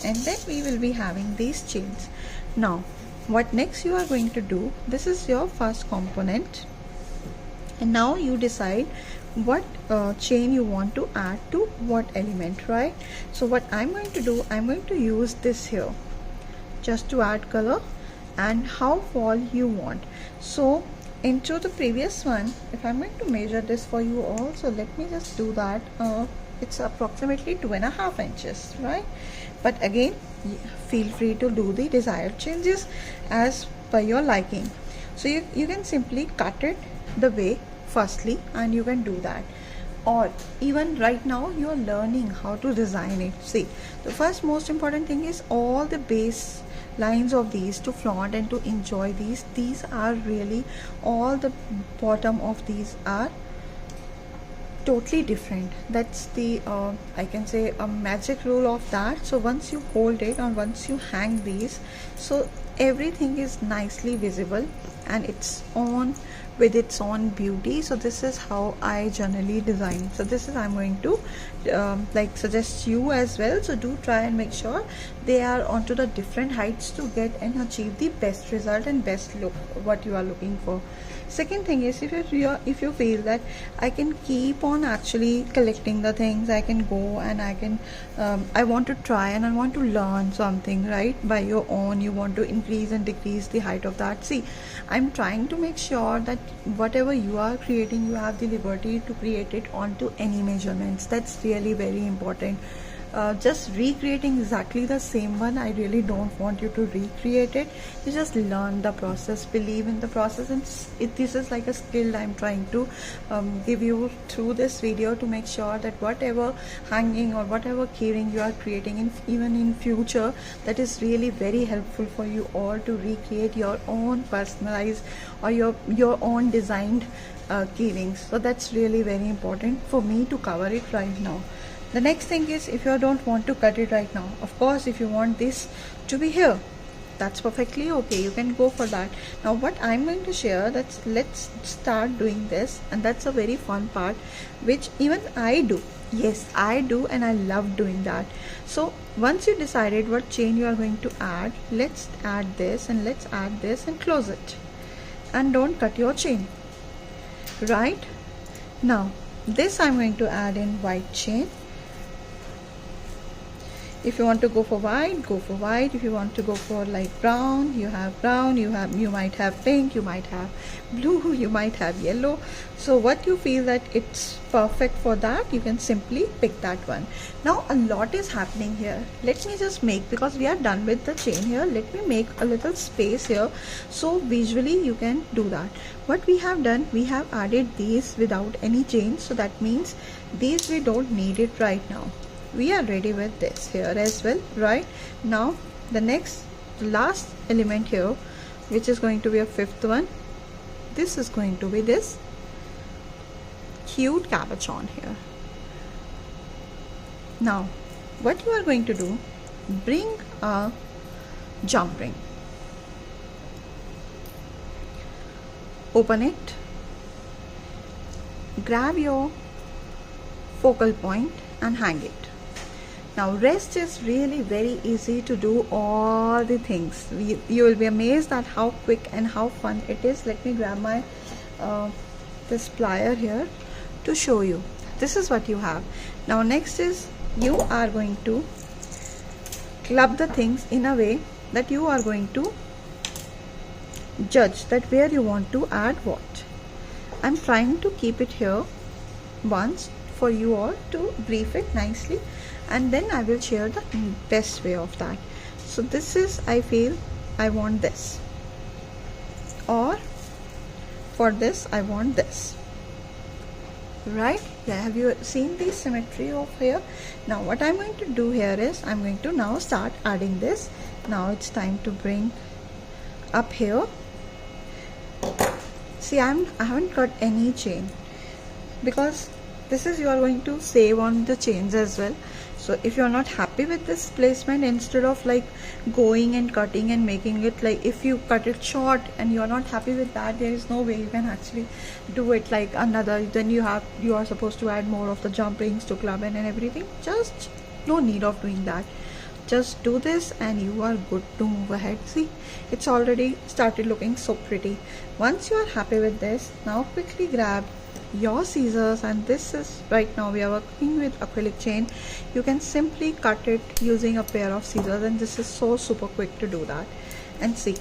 and then we will be having these chains. Now what next you are going to do, this is your first component, and now you decide what chain you want to add to what element, right? So what I'm going to do, I'm going to use this here just to add color and how fall you want. So into the previous one, if I'm going to measure this for you also, let me just do that. It's approximately 2.5 inches, right? But again, feel free to do the desired changes as per your liking. So you can simply cut it the way firstly, and you can do that, or even right now you are learning how to design it. See, the first most important thing is all the base lines of these to flaunt and to enjoy these are really, all the bottom of these are totally different. That's the I can say a magic rule of that. So once you hold it and once you hang these, so everything is nicely visible and it's on with its own beauty. So this is how I generally design. So this is, I'm going to like suggest you as well. So do try and make sure they are onto the different heights to get and achieve the best result and best look what you are looking for. Second thing is, if you feel that I can keep on actually collecting the things, I can go and I can I want to try and I want to learn something, right? By your own, you want to increase and decrease the height of that. See, I'm trying to make sure that whatever you are creating, you have the liberty to create it onto any measurements. That's really very important. Just recreating exactly the same one, I really don't want you to recreate it. You just learn the process, believe in the process, and this is like a skill I'm trying to give you through this video, to make sure that whatever hanging or whatever keyring you are creating even in future, that is really very helpful for you all to recreate your own personalized or your own designed keyrings. So that's really very important for me to cover it right now. The next thing is, if you don't want to cut it right now, of course, if you want this to be here, that's perfectly okay, you can go for that. Now what I'm going to share, that's, let's start doing this, and that's a very fun part which even I do. Yes, I do, and I love doing that. So once you decided what chain you are going to add, let's add this and let's add this and close it, and don't cut your chain. Right now this I'm going to add in white chain. If you want to go for white, go for white. If you want to go for like brown, you have brown, you might have pink, you might have blue, you might have yellow. So what you feel that it's perfect for that, you can simply pick that one. Now a lot is happening here. Let me just make, because we are done with the chain here, let me make a little space here so visually you can do that. What we have done, we have added these without any chain, so that means these we don't need it right now. We are ready with this here as well. Right now the last element here, which is going to be a fifth one, this is going to be this cute cabochon here. Now what you are going to do, bring a jump ring, open it, grab your focal point and hang it. Now rest is really very easy to do all the things. You will be amazed at how quick and how fun it is. Let me grab my this plier here to show you. This is what you have. Now next is, you are going to club the things in a way that you are going to judge that where you want to add what. I'm trying to keep it here once for you all to brief it nicely, and then I will share the best way of that. So this is, I feel I want this, or for this I want this, right? Yeah, have you seen the symmetry of here? Now what I'm going to do here is, I'm going to now start adding this. Now it's time to bring up here. See, I haven't cut any chain, because this is, you are going to save on the chains as well. So if you are not happy with this placement, instead of like going and cutting and making it, like if you cut it short and you are not happy with that, there is no way you can actually do it like another. Then you are supposed to add more of the jump rings to club and everything. Just no need of doing that. Just do this and you are good to move ahead. See, it's already started looking so pretty. Once you are happy with this, now quickly grab your scissors, and this is, right now we are working with acrylic chain. You can simply cut it using a pair of scissors, and this is so super quick to do that. And see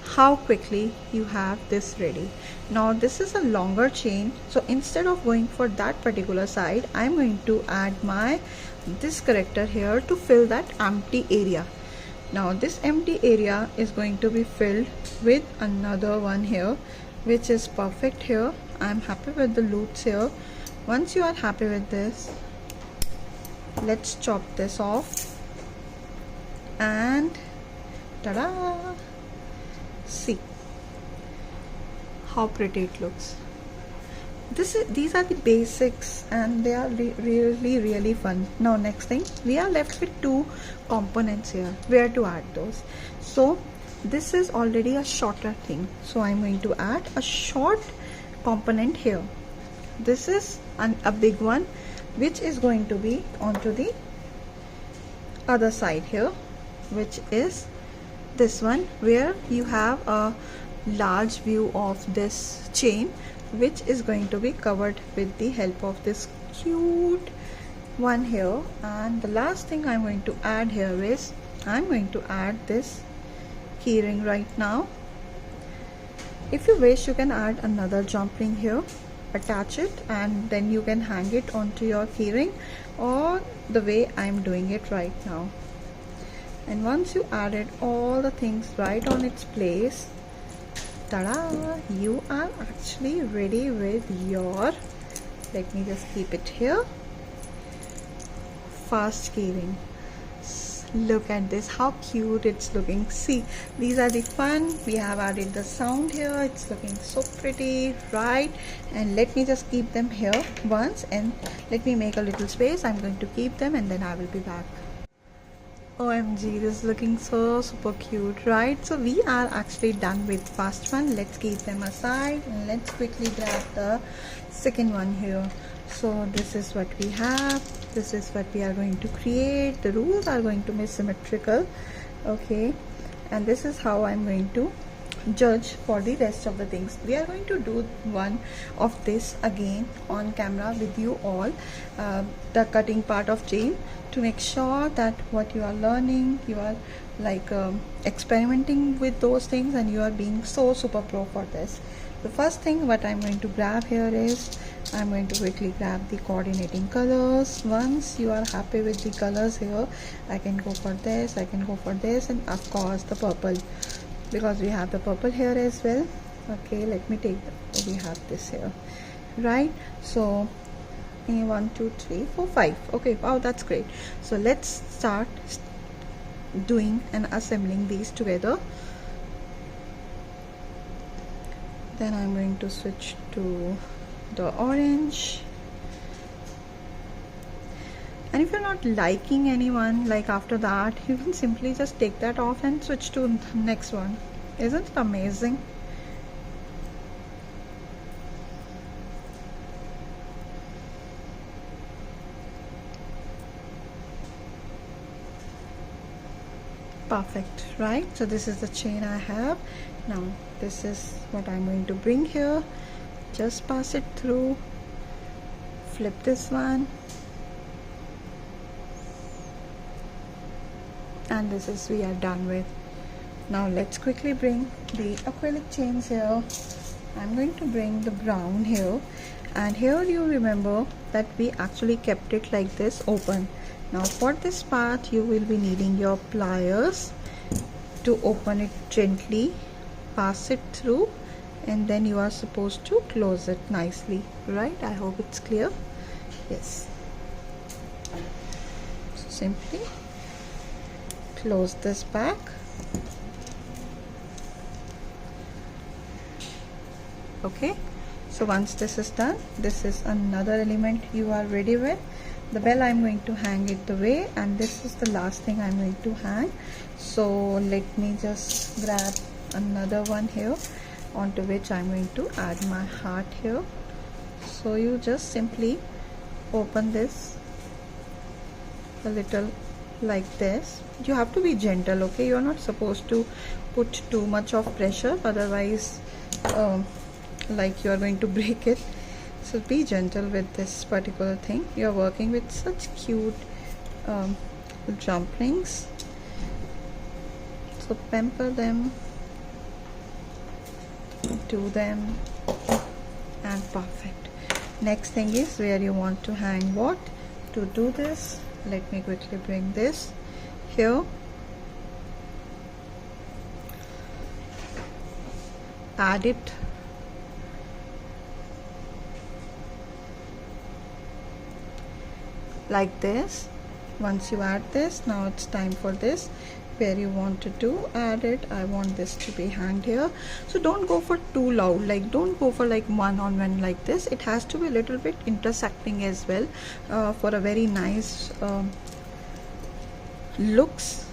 how quickly you have this ready. Now this is a longer chain, so instead of going for that particular side, I'm going to add this character here to fill that empty area. Now this empty area is going to be filled with another one here, which is perfect here. I'm happy with the loops here. Once you are happy with this, let's chop this off, and ta-da! See how pretty it looks. These are the basics, and they are really fun. Now next thing, we are left with two components here. Where to add those? So this is already a shorter thing, so I'm going to add a short component here. This is a big one, which is going to be onto the other side here, which is this one, where you have a large view of this chain, which is going to be covered with the help of this cute one here. And the last thing I'm going to add here is, I'm going to add this keyring right now. If you wish, you can add another jump ring here, attach it, and then you can hang it onto your keyring, or the way I'm doing it right now. And once you added all the things right on its place, ta-da, you are actually ready with your, let me just keep it here, fast keyring. Look at this, how cute it's looking. See, these are the fun. We have added the sound here. It's looking so pretty, right? And let me just keep them here once, and let me make a little space. I'm going to keep them, and then I will be back. OMG, this is looking so super cute, right? So we are actually done with first one. Let's keep them aside, and let's quickly grab the second one here. So this is what we have. This is what we are going to create. The rules are going to be symmetrical, okay? And this is how I'm going to judge for the rest of the things. We are going to do one of this again on camera with you all, the cutting part of chain, to make sure that what you are learning, you are like experimenting with those things, and you are being so super pro for this. The first thing what I'm going to grab here is, I'm going to quickly grab the coordinating colors. Once you are happy with the colors here, I can go for this, I can go for this, and of course the purple, because we have the purple here as well. Okay, let me take we have this here, right? So 1 2 3 4 5. Okay, wow, that's great. So let's start doing and assembling these together. Then I'm going to switch to the orange, and if you're not liking anyone, like after that, you can simply just take that off and switch to next one. Isn't it amazing? Perfect, right? So this is the chain I have. Now this is what I'm going to bring here. Just pass it through, flip this one, and this is we are done with. Now let's quickly bring the acrylic chains here. I'm going to bring the brown here, and here you remember that we actually kept it like this open. Now for this part you will be needing your pliers to open it gently, pass it through, and then you are supposed to close it nicely, right? I hope it's clear. Yes, so simply close this back. Okay, so once this is done, this is another element you are ready with. The bell I'm going to hang it the way, and this is the last thing I'm going to hang. So let me just grab another one here, onto which I'm going to add my heart here. So you just simply open this a little like this. You have to be gentle, okay? You're not supposed to put too much of pressure, otherwise like you are going to break it. So be gentle with this particular thing. You're working with such cute jump rings, so pamper them, do them, and perfect. Next thing is where you want to hang what. To do this, let me quickly bring this here. Add it like this. Once you add this, now it's time for this, where you wanted to add it. I want this to be hanged here, so don't go for too loud, like don't go for like one on one like this. It has to be a little bit intersecting as well, for a very nice looks.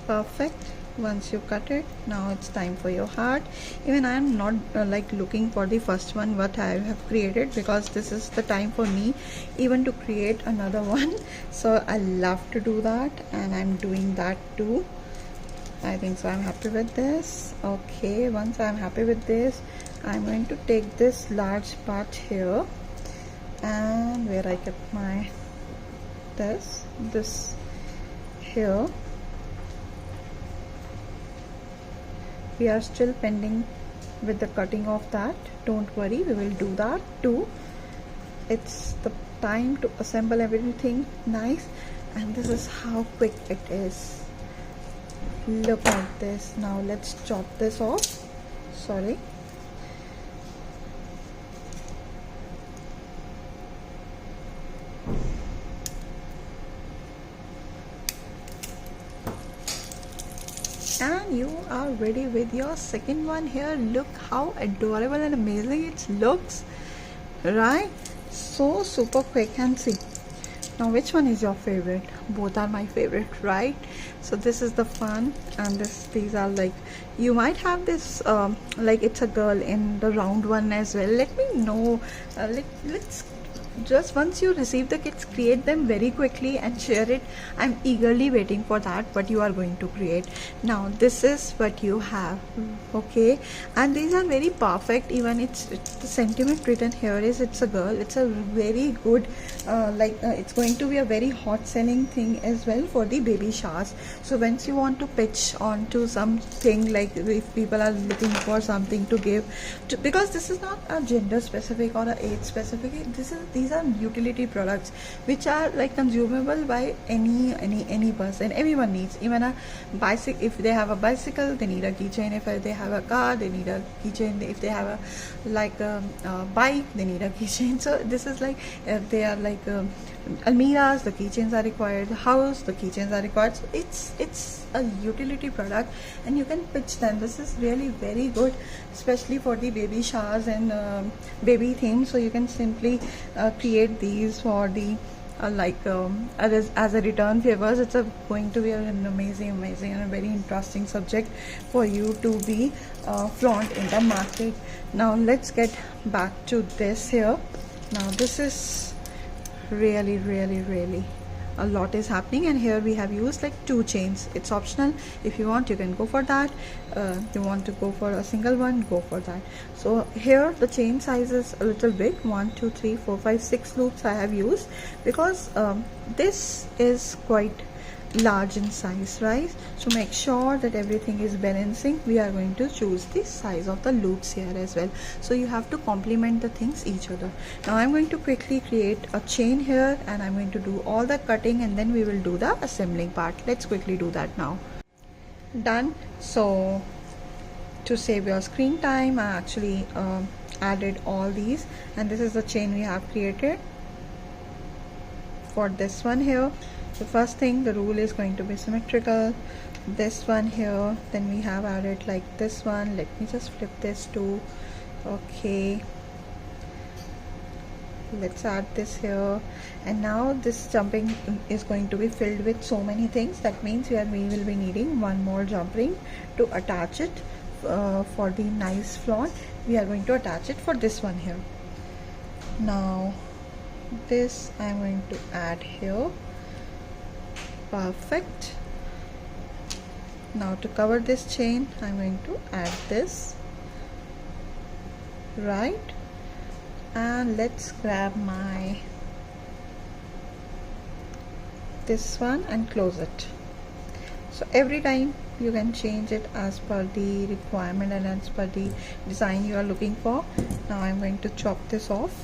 Perfect. Once you cut it, now it's time for your heart. Even I am not like looking for the first one what I have created, because this is the time for me even to create another one. So I love to do that, and I'm doing that too. I think so. I'm happy with this. Okay, once I'm happy with this, I'm going to take this large part here, and where I kept my this here. We are still pending with the cutting of that. Don't worry, we will do that too. It's the time to assemble everything nice, and this is how quick it is. Look at this. Now let's chop this off. Sorry. And you are ready with your second one here. Look how adorable and amazing it looks, right? So super quick. And see, now which one is your favorite? Both are my favorite, right? So this is the fun, and these are like, you might have this like it's a girl in the round one as well. Let me know. Let's just once you receive the kits, create them very quickly and share it. I'm eagerly waiting for that what you are going to create. Now this is what you have, okay, and these are very perfect. Even it's the sentiment written here is it's a girl. It's a very good it's going to be a very hot selling thing as well for the baby showers. So once you want to pitch onto something, like if people are looking for something to give to, because this is not a gender specific or a age specific, these are utility products which are like consumable by any person. Everyone needs. Even a bicycle, if they have a bicycle they need a keychain. If they have a car they need a keychain. If they have a bike they need a keychain. So this is like they are like almiras, the keychains are required. The house, the keychains are required. So it's a utility product and you can pitch them. This is really very good, especially for the baby showers and baby themes. So you can simply create these for the as a return favors. It's going to be an amazing and a very interesting subject for you to be flaunt in the market. Now let's get back to this here. Now this is really a lot is happening, and here we have used like 2 chains. It's optional. If you want you can go for that. You want to go for a single one, go for that. So here the chain size is a little big. 1 2 3 4 5 6 loops I have used because this is quite large in size, right? So make sure that everything is balancing. We are going to choose the size of the loops here as well, so you have to complement the things each other. Now I'm going to quickly create a chain here and I'm going to do all the cutting and then we will do the assembling part. Let's quickly do that now. Done. So to save your screen time I actually added all these, and this is the chain we have created for this one here. The first thing, the rule is going to be symmetrical. This one here, then we have added like this one. Let me just flip this to, okay, let's add this here. And now this jumping is going to be filled with so many things. That means we will be needing one more jump ring to attach it for the nice flaunt. We are going to attach it for this one here. Now this I'm going to add here. Perfect. Now to cover this chain I'm going to add this, right? And let's grab my this one and close it. So every time you can change it as per the requirement and as per the design you are looking for. Now I'm going to chop this off,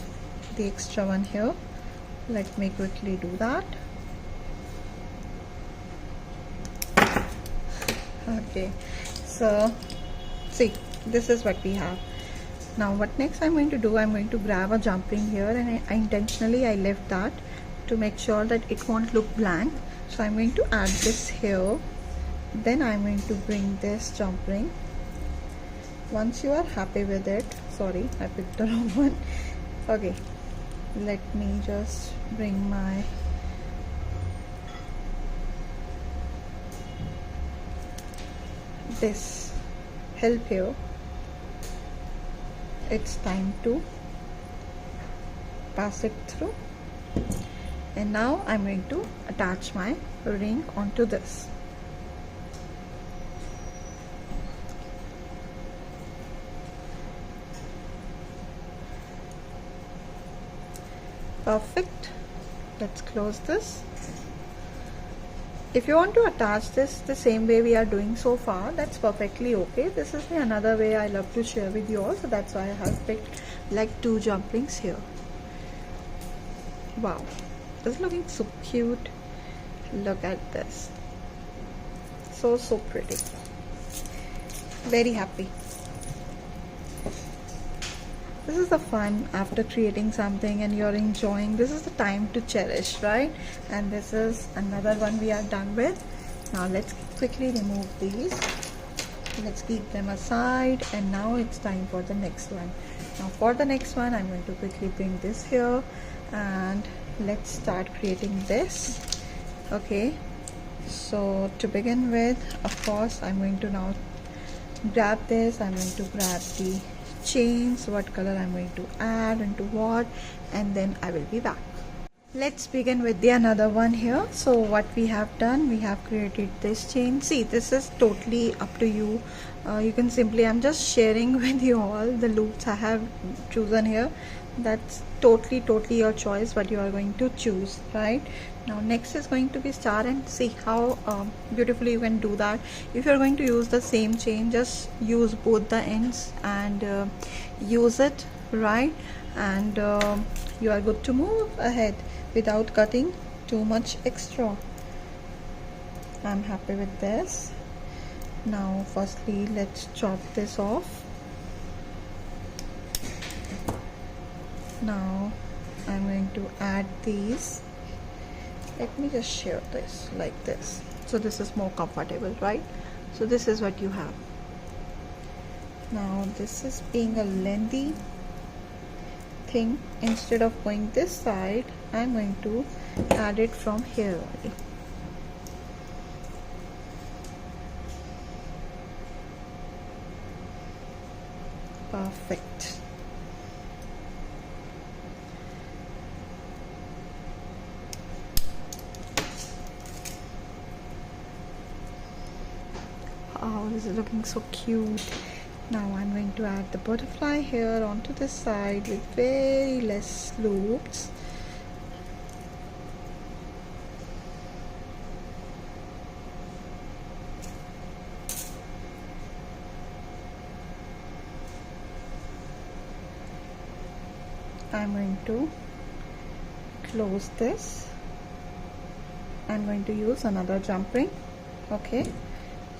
the extra one here. Let me quickly do that. Okay, so see, this is what we have. Now what next I'm going to do, I'm going to grab a jump ring here, and I intentionally left that to make sure that it won't look blank. So I'm going to add this here, then I'm going to bring this jump ring. Once you are happy with it, sorry I picked the wrong one. Okay, let me just bring my this help here. It's time to pass it through, and now I'm going to attach my ring onto this. Perfect. Let's close this. If you want to attach this the same way we are doing so far, that's perfectly okay. This is the another way I love to share with you all, so that's why I have picked like 2 jump rings here. Wow, this is looking so cute. Look at this, so pretty. Very happy. This is the fun after creating something and you're enjoying. This is the time to cherish, right? And this is another one we are done with. Now let's quickly remove these. Let's keep them aside, and now it's time for the next one. Now for the next one I'm going to quickly bring this here, and let's start creating this. Okay, so to begin with, of course, I'm going to now grab this. I'm going to grab the chains, what color I'm going to add into what, and then I will be back. Let's begin with the another one here. So what we have done, we have created this chain. See, this is totally up to you. You can simply, I'm just sharing with you all the loops I have chosen here. That's totally your choice what you are going to choose, right? Now next is going to be star, and see how beautifully you can do that. If you're going to use the same chain, just use both the ends and use it, right? And you are good to move ahead without cutting too much extra. I'm happy with this. Now firstly, let's chop this off. Now I'm going to add these. Let me just share this like this, so this is more comfortable, right? So this is what you have. Now this is being a lengthy thing. Instead of going this side, I'm going to add it from here only. Perfect. Oh, this is looking so cute. Now I'm going to add the butterfly here onto this side with very less loops. I'm going to close this. I'm going to use another jump ring. Okay,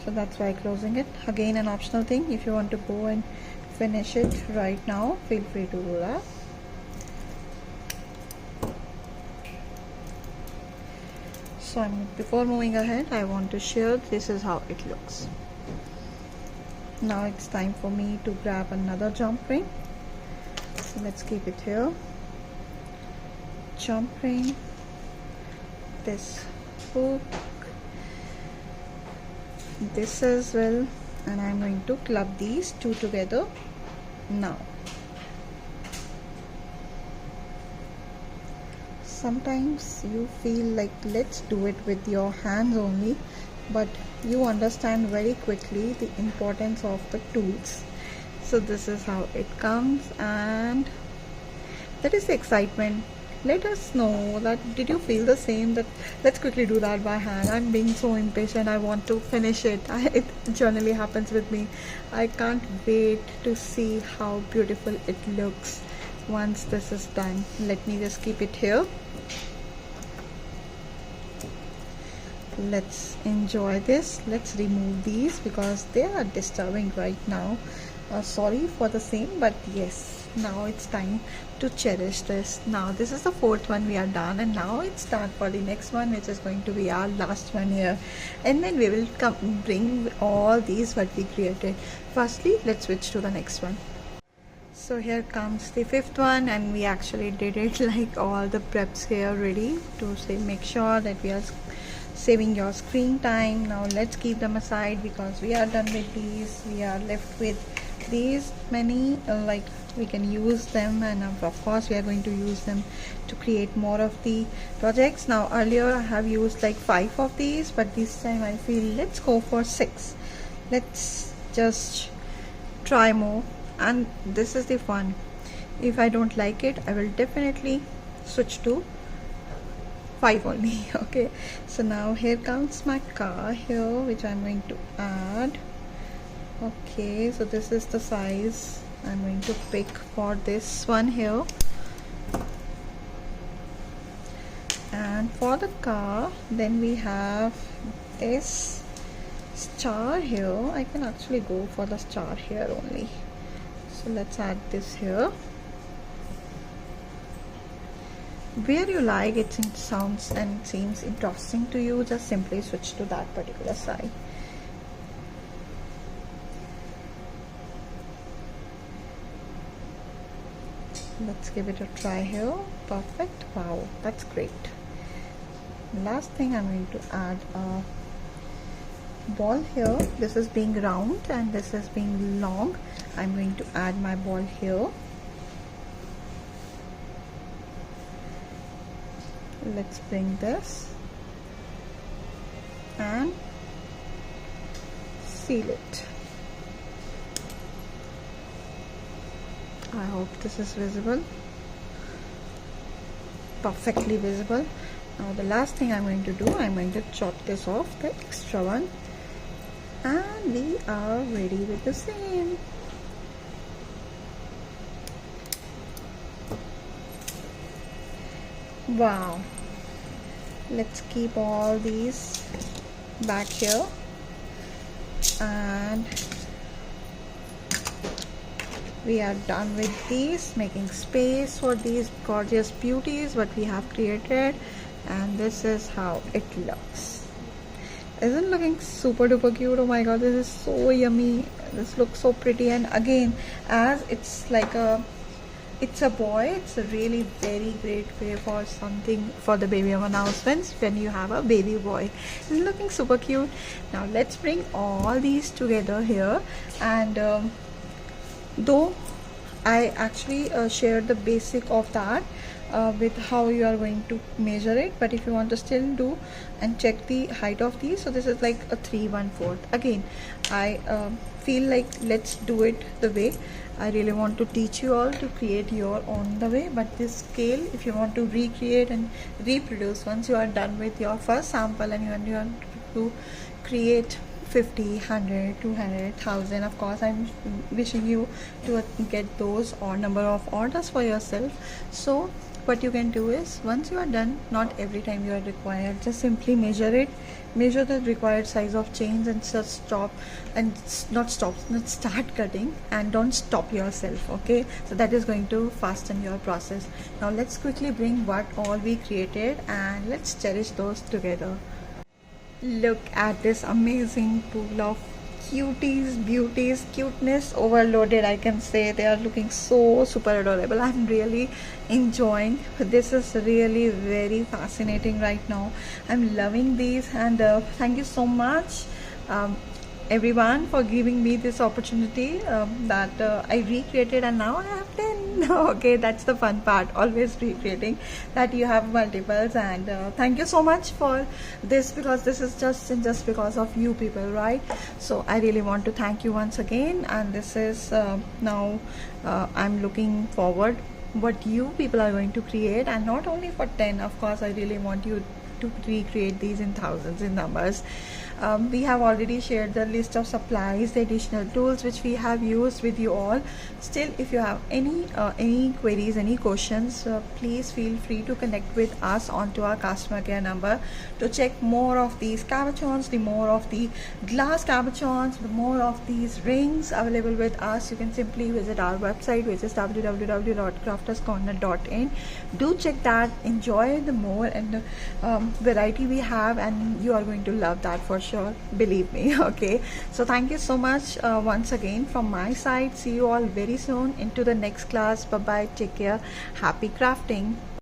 so that's why closing it. Again, an optional thing. If you want to go and finish it right now, feel free to do that. So before moving ahead, I want to share this is how it looks. Now it's time for me to grab another jump ring. So let's keep it here. Jump ring, this hook, this as well, and I'm going to club these two together now. Sometimes you feel like let's do it with your hands only, but you understand very quickly the importance of the tools. So this is how it comes, and that is the excitement. Let us know that did you feel the same, that let's quickly do that by hand. I'm being so impatient, I want to finish it. It generally happens with me. I can't wait to see how beautiful it looks once this is done. Let me just keep it here. Let's enjoy this. Let's remove these because they are disturbing right now. Sorry for the same, but yes, now it's time to cherish this. Now this is the fourth one we are done, and now it's time for the next one, which is going to be our last one here, and then we will bring all these what we created. Firstly, let's switch to the next one. So here comes the fifth one, and we actually did it like all the preps here ready to say make sure that we are saving your screen time. Now let's keep them aside because we are done with these. We are left with these many, like we can use them, and of course we are going to use them to create more of the projects. Now earlier I have used like 5 of these, but this time I feel let's go for 6. Let's just try more, and this is the fun. If I don't like it, I will definitely switch to 5 only. Okay, so now here comes my car here, which I'm going to add. Okay, so this is the size I'm going to pick for this one here. And for the car, then we have this star here. I can actually go for the star here only. So let's add this here. Where you like it sounds and seems interesting to you, just simply switch to that particular side. Let's give it a try here. Perfect. Wow, that's great. Last thing, I'm going to add a ball here. This is being round and this is being long. I'm going to add my ball here. Let's bring this and seal it. I hope this is visible, perfectly visible. Now the last thing I'm going to do, I'm going to chop this off, the extra one, and we are ready with the same. Wow, let's keep all these back here, and we are done with these, making space for these gorgeous beauties what we have created. And this is how it looks. Isn't looking super duper cute? Oh my god, this is so yummy. This looks so pretty. And again, as it's like it's a boy, it's a really very great way for something for the baby announcements when you have a baby boy. It's looking super cute. Now let's bring all these together here, and though I actually shared the basic of that with how you are going to measure it, but if you want to still do and check the height of these, so this is like a 3/1/4. Again, I feel like let's do it the way I really want to teach you all to create your own the way. But this scale, if you want to recreate and reproduce, once you are done with your first sample and you want to create 50, 100, 200, 1000, of course I'm wishing you to get those or number of orders for yourself. So what you can do is, once you are done, not every time you are required, just simply measure it, measure the required size of chains, and just stop and not start cutting, and don't stop yourself. Okay, so that is going to fasten your process. Now let's quickly bring what all we created and let's cherish those together. Look at this amazing pool of cuties, beauties, cuteness overloaded, I can say. They are looking so super adorable. I'm really enjoying this. Is really very fascinating right now. I'm loving these, and thank you so much everyone for giving me this opportunity that I recreated, and now I have 10. Okay, that's the fun part, always recreating, that you have multiples. And thank you so much for this, because this is just because of you people, right? So I really want to thank you once again. And this is now I'm looking forward what you people are going to create, and not only for 10, of course I really want you to recreate these in thousands in numbers. We have already shared the list of supplies, the additional tools which we have used with you all. Still, if you have any queries, any questions, please feel free to connect with us onto our customer care number to check more of these cabochons, the more of the glass cabochons, the more of these rings available with us. You can simply visit our website, which is www.crafterscorner.in. Do check that, enjoy the more and variety we have, and you are going to love that for sure, believe me. Okay, so thank you so much once again from my side. See you all very soon into the next class. Bye bye, take care, happy crafting.